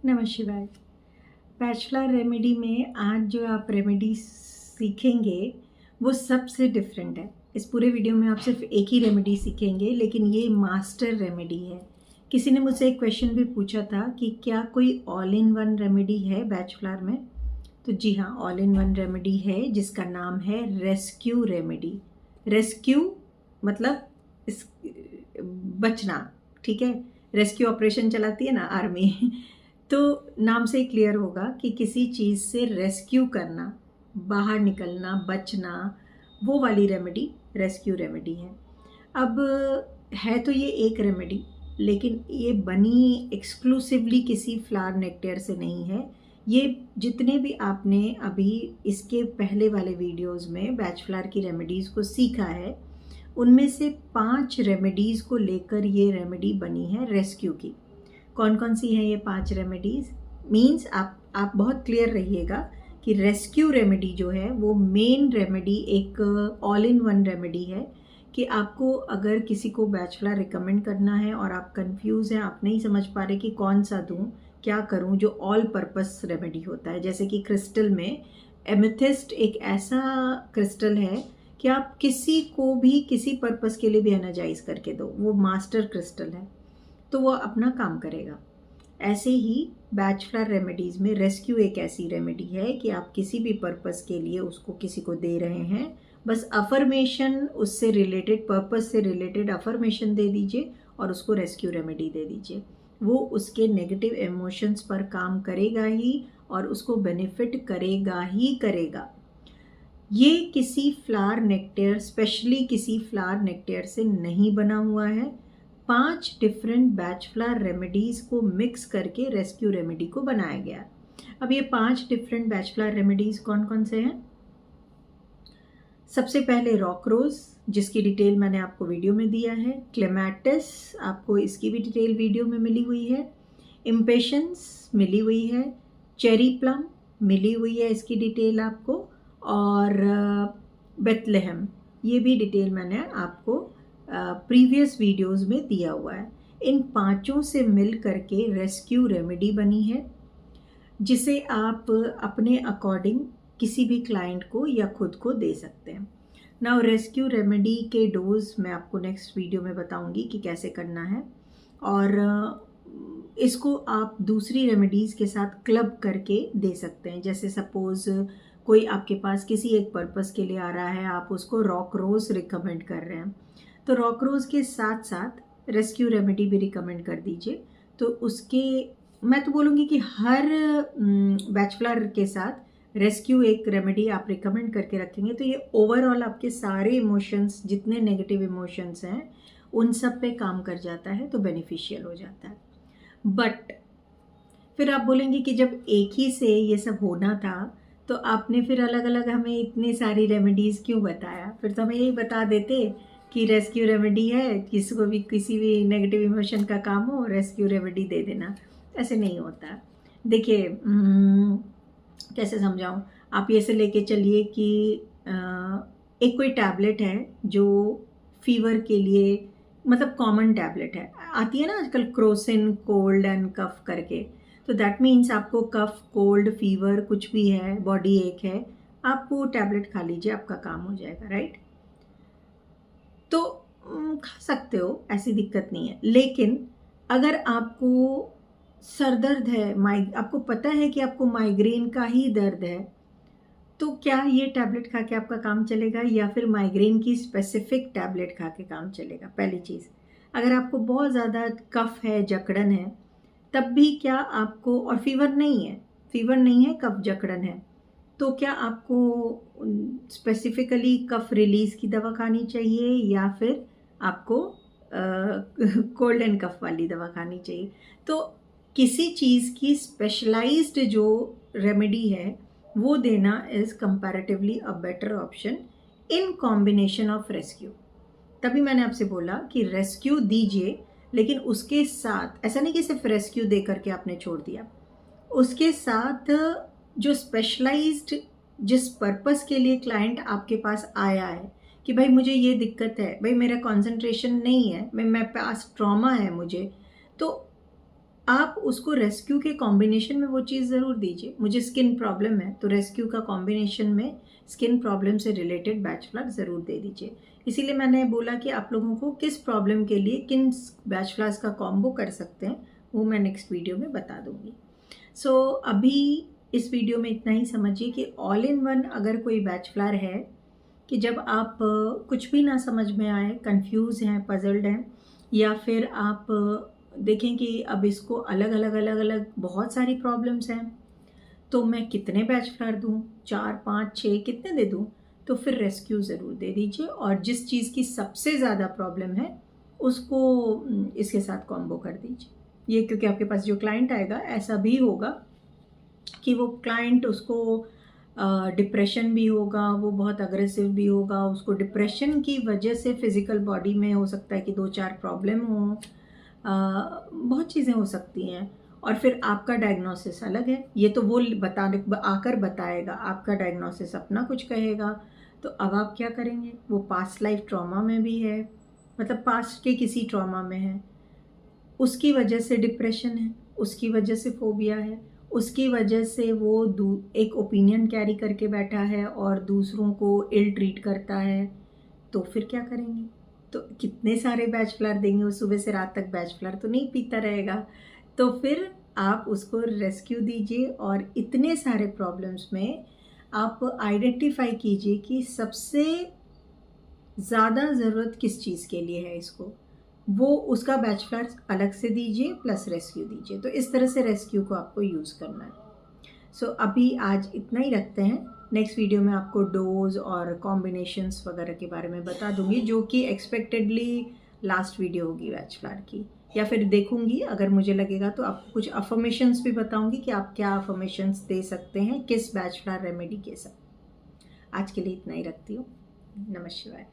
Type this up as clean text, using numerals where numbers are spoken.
नमः शिवाय। Bachelor remedy में आज जो आप रेमेडी सीखेंगे वो सबसे डिफरेंट है। इस पूरे वीडियो में आप सिर्फ एक ही रेमेडी सीखेंगे, लेकिन ये मास्टर रेमेडी है। किसी ने मुझसे एक क्वेश्चन भी पूछा था कि क्या कोई ऑल इन वन रेमेडी है बैचलर में। तो जी हाँ, ऑल इन वन रेमेडी है जिसका नाम है रेस्क्यू रेमेडी। रेस्क्यू मतलब इस बचना, ठीक है। रेस्क्यू ऑपरेशन चलाती है ना आर्मी तो नाम से क्लियर होगा कि किसी चीज़ से रेस्क्यू करना, बाहर निकलना, बचना, वो वाली रेमेडी रेस्क्यू रेमेडी है। अब है तो ये एक रेमेडी, लेकिन ये बनी एक्सक्लूसिवली किसी फ्लावर नेक्टेयर से नहीं है। ये जितने भी आपने अभी इसके पहले वाले वीडियोस में बैचलर की रेमेडीज़ को सीखा है, उनमें से 5 रेमेडीज़ को लेकर ये रेमेडी बनी है रेस्क्यू की। कौन कौन सी हैं ये 5 रेमेडीज़? मीन्स आप बहुत क्लियर रहिएगा कि रेस्क्यू रेमेडी जो है वो मेन रेमेडी एक ऑल इन वन रेमेडी है कि आपको अगर किसी को बैचलर रिकमेंड करना है और आप कंफ्यूज हैं, आप नहीं समझ पा रहे कि कौन सा दूं, क्या करूं, जो ऑल पर्पस रेमेडी होता है। जैसे कि क्रिस्टल में एमेथिस्ट एक ऐसा क्रिस्टल है कि आप किसी को भी किसी पर्पस के लिए भी एनर्जाइज करके दो, वो मास्टर क्रिस्टल है, तो वो अपना काम करेगा। ऐसे ही बैचलर रेमेडीज़ में रेस्क्यू एक ऐसी रेमेडी है कि आप किसी भी पर्पस के लिए उसको किसी को दे रहे हैं, बस अफर्मेशन, उससे रिलेटेड पर्पस से रिलेटेड अफर्मेशन दे दीजिए और उसको रेस्क्यू रेमेडी दे दीजिए। वो उसके नेगेटिव इमोशंस पर काम करेगा ही और उसको बेनिफिट करेगा ही करेगा। ये किसी फ्लावर नेक्टेयर, स्पेशली किसी फ्लावर नेक्टेयर से नहीं बना हुआ है। 5 डिफरेंट बैचलर रेमेडीज़ को मिक्स करके रेस्क्यू रेमेडी को बनाया गया। अब ये 5 डिफरेंट बैचलर रेमेडीज़ कौन कौन से हैं? सबसे पहले रॉक रोज़, जिसकी डिटेल मैंने आपको वीडियो में दिया है। क्लेमेटिस, आपको इसकी भी डिटेल वीडियो में मिली हुई है। इम्पेशंस मिली हुई है। चेरी प्लम मिली हुई है, इसकी डिटेल आपको। और बेथलेहम, ये भी डिटेल मैंने आपको प्रीवियस वीडियोस में दिया हुआ है। इन 5 से मिल करके रेस्क्यू रेमेडी बनी है, जिसे आप अपने अकॉर्डिंग किसी भी क्लाइंट को या खुद को दे सकते हैं। नाउ रेस्क्यू रेमेडी के डोज मैं आपको नेक्स्ट वीडियो में बताऊंगी कि कैसे करना है, और इसको आप दूसरी रेमेडीज़ के साथ क्लब करके दे सकते हैं। जैसे सपोज़ कोई आपके पास किसी एक पर्पस के लिए आ रहा है, आप उसको रॉक रोज़ रिकमेंड कर रहे हैं, तो रॉक रोज़ के साथ साथ रेस्क्यू रेमेडी भी रिकमेंड कर दीजिए। तो उसके मैं तो बोलूँगी कि हर बैचलर के साथ रेस्क्यू एक रेमेडी आप रिकमेंड करके रखेंगे तो ये ओवरऑल आपके सारे इमोशंस, जितने नेगेटिव इमोशंस हैं, उन सब पे काम कर जाता है, तो बेनिफिशियल हो जाता है। बट फिर आप बोलेंगे कि जब एक ही से ये सब होना था तो आपने फिर अलग अलग हमें इतनी सारी रेमेडीज़ क्यों बताया? फिर तो हमें यही बता देते कि रेस्क्यू रेमेडी है, किसी को भी किसी भी नेगेटिव इमोशन का काम हो, रेस्क्यू रेमेडी दे देना। ऐसे नहीं होता। देखिए, कैसे समझाऊं, आप ये से लेके चलिए कि एक कोई टैबलेट है जो फीवर के लिए, मतलब कॉमन टैबलेट है, आती है ना आजकल, क्रोसिन कोल्ड एंड कफ करके। तो दैट मीन्स आपको कफ, कोल्ड, फीवर कुछ भी है, बॉडी एक है, आप वो टैबलेट खा लीजिए, आपका काम हो जाएगा, राइट? तो खा सकते हो, ऐसी दिक्कत नहीं है। लेकिन अगर आपको सर दर्द है, आपको पता है कि आपको माइग्रेन का ही दर्द है, तो क्या ये टैबलेट खा के आपका काम चलेगा, या फिर माइग्रेन की स्पेसिफिक टैबलेट खा के काम चलेगा? पहली चीज़, अगर आपको बहुत ज़्यादा कफ है, जकड़न है, तब भी क्या आपको, और फीवर नहीं है, कफ जकड़न है, तो क्या आपको स्पेसिफिकली कफ रिलीज़ की दवा खानी चाहिए या फिर आपको कोल्ड एंड कफ वाली दवा खानी चाहिए? तो किसी चीज़ की स्पेशलाइज्ड जो रेमेडी है वो देना is comparatively a better option in combination of rescue. तभी मैंने आपसे बोला कि रेस्क्यू दीजिए, लेकिन उसके साथ ऐसा नहीं कि सिर्फ रेस्क्यू दे करके आपने छोड़ दिया, उसके साथ जो स्पेशलाइज्ड, जिस पर्पस के लिए क्लाइंट आपके पास आया है कि भाई मुझे ये दिक्कत है, भाई मेरा कंसंट्रेशन नहीं है, मैं पास ट्रॉमा है मुझे, तो आप उसको रेस्क्यू के कॉम्बिनेशन में वो चीज़ ज़रूर दीजिए। मुझे स्किन प्रॉब्लम है तो रेस्क्यू का कॉम्बिनेशन में स्किन प्रॉब्लम से रिलेटेड बैच फ्लावर ज़रूर दे दीजिए। इसीलिए मैंने बोला कि आप लोगों को किस प्रॉब्लम के लिए किन बैच फ्लावर्स का कॉम्बो कर सकते हैं, वो मैं नेक्स्ट वीडियो में बता दूंगी। सो अभी इस वीडियो में इतना ही समझिए कि ऑल इन वन अगर कोई बैच फ्लावर है कि जब आप कुछ भी ना समझ में आए, कंफ्यूज हैं, पजल्ड हैं, या फिर आप देखें कि अब इसको अलग अलग बहुत सारी प्रॉब्लम्स हैं, तो मैं कितने बैच फ्लावर दूँ, 4 5 6 कितने दे दूँ, तो फिर रेस्क्यू ज़रूर दे दीजिए। और जिस चीज़ की सबसे ज़्यादा प्रॉब्लम है उसको इसके साथ कॉम्बो कर दीजिए। ये क्योंकि आपके पास जो क्लाइंट आएगा ऐसा भी होगा कि वो क्लाइंट उसको डिप्रेशन भी होगा, वो बहुत अग्रेसिव भी होगा, उसको डिप्रेशन की वजह से फिज़िकल बॉडी में हो सकता है कि 2-4 प्रॉब्लम हो, बहुत चीज़ें हो सकती हैं। और फिर आपका डायग्नोसिस अलग है, ये तो वो आकर बताएगा, आपका डायग्नोसिस अपना कुछ कहेगा। तो अब आप क्या करेंगे? वो पास्ट लाइफ ट्रॉमा में भी है, मतलब पास्ट के किसी ट्रॉमा में है, उसकी वजह से डिप्रेशन है, उसकी वजह से फोबिया है, उसकी वजह से वो एक ओपिनियन कैरी करके बैठा है और दूसरों को इल ट्रीट करता है। तो फिर क्या करेंगे? तो कितने सारे बैच फ्लावर देंगे? वो सुबह से रात तक बैच फ्लावर तो नहीं पीता रहेगा। तो फिर आप उसको रेस्क्यू दीजिए और इतने सारे प्रॉब्लम्स में आप आइडेंटिफाई कीजिए कि सबसे ज़्यादा ज़रूरत किस चीज़ के लिए है इसको, वो उसका बैच फ्लावर अलग से दीजिए प्लस रेस्क्यू दीजिए। तो इस तरह से रेस्क्यू को आपको यूज़ करना है। सो अभी आज इतना ही रखते हैं। नेक्स्ट वीडियो में आपको डोज और कॉम्बिनेशंस वगैरह के बारे में बता दूंगी, जो कि एक्सपेक्टेडली लास्ट वीडियो होगी बैच फ्लावर की, या फिर देखूंगी अगर मुझे लगेगा तो आपको कुछ अफर्मेशंस भी बताऊंगी कि आप क्या अफर्मेशंस दे सकते हैं किस बैच फ्लावर रेमेडी के साथ। आज के लिए इतना ही रखती हूँ। नमः शिवाय।